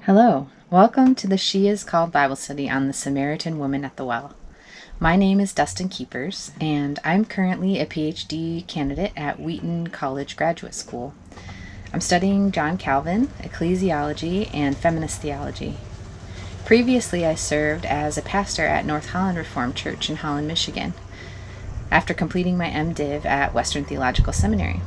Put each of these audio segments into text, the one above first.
Hello, welcome to the She Is Called Bible Study on the Samaritan Woman at the Well. My name is Dustyn Keepers, and I'm currently a PhD candidate at Wheaton College Graduate School. I'm studying John Calvin, ecclesiology, and feminist theology. Previously, I served as a pastor at North Holland Reformed Church in Holland, Michigan, after completing my MDiv at Western Theological Seminary.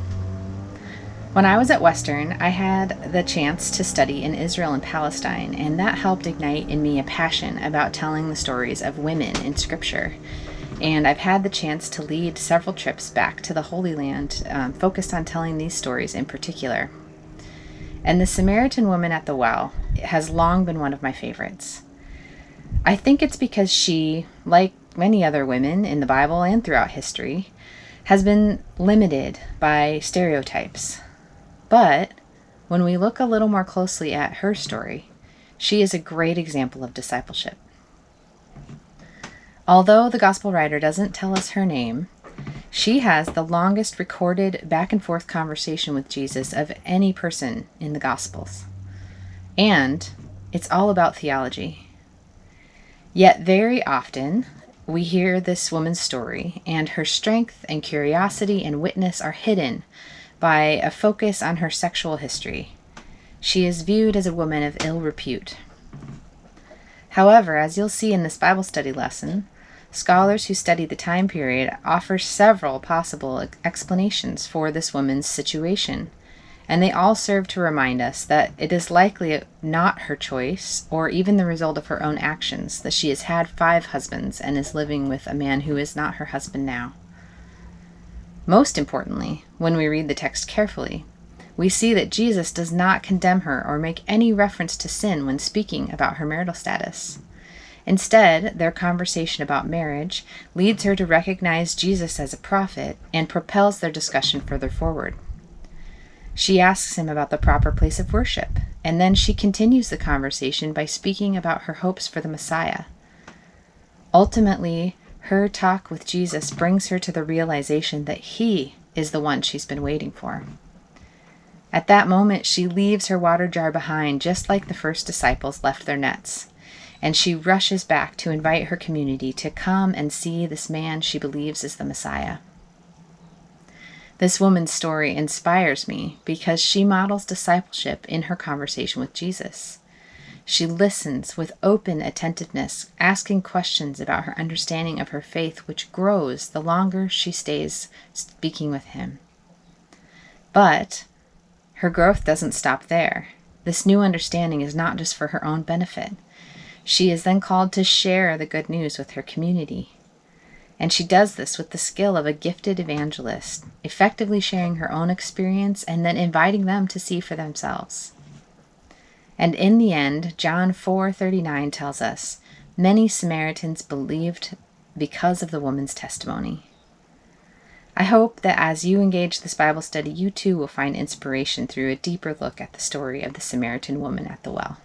When I was at Western, I had the chance to study in Israel and Palestine, and that helped ignite in me a passion about telling the stories of women in Scripture. And I've had the chance to lead several trips back to the Holy Land, focused on telling these stories in particular. And the Samaritan woman at the well has long been one of my favorites. I think it's because she, like many other women in the Bible and throughout history, has been limited by stereotypes. But when we look a little more closely at her story, she is a great example of discipleship. Although the gospel writer doesn't tell us her name, she has the longest recorded back and forth conversation with Jesus of any person in the Gospels. And it's all about theology. Yet very often, we hear this woman's story, and her strength and curiosity and witness are hidden by a focus on her sexual history. She is viewed as a woman of ill repute. However, as you'll see in this Bible study lesson, scholars who study the time period offer several possible explanations for this woman's situation, and they all serve to remind us that it is likely not her choice or even the result of her own actions that she has had 5 husbands and is living with a man who is not her husband now. Most importantly, when we read the text carefully, we see that Jesus does not condemn her or make any reference to sin when speaking about her marital status. Instead, their conversation about marriage leads her to recognize Jesus as a prophet and propels their discussion further forward. She asks him about the proper place of worship, and then she continues the conversation by speaking about her hopes for the Messiah. Ultimately, her talk with Jesus brings her to the realization that he is the one she's been waiting for. At that moment, she leaves her water jar behind, just like the first disciples left their nets, and she rushes back to invite her community to come and see this man she believes is the Messiah. This woman's story inspires me because she models discipleship in her conversation with Jesus. She listens with open attentiveness, asking questions about her understanding of her faith, which grows the longer she stays speaking with him. But her growth doesn't stop there. This new understanding is not just for her own benefit. She is then called to share the good news with her community. And she does this with the skill of a gifted evangelist, effectively sharing her own experience and then inviting them to see for themselves. And in the end, John 4:39 tells us, many Samaritans believed because of the woman's testimony. I hope that as you engage this Bible study, you too will find inspiration through a deeper look at the story of the Samaritan woman at the well.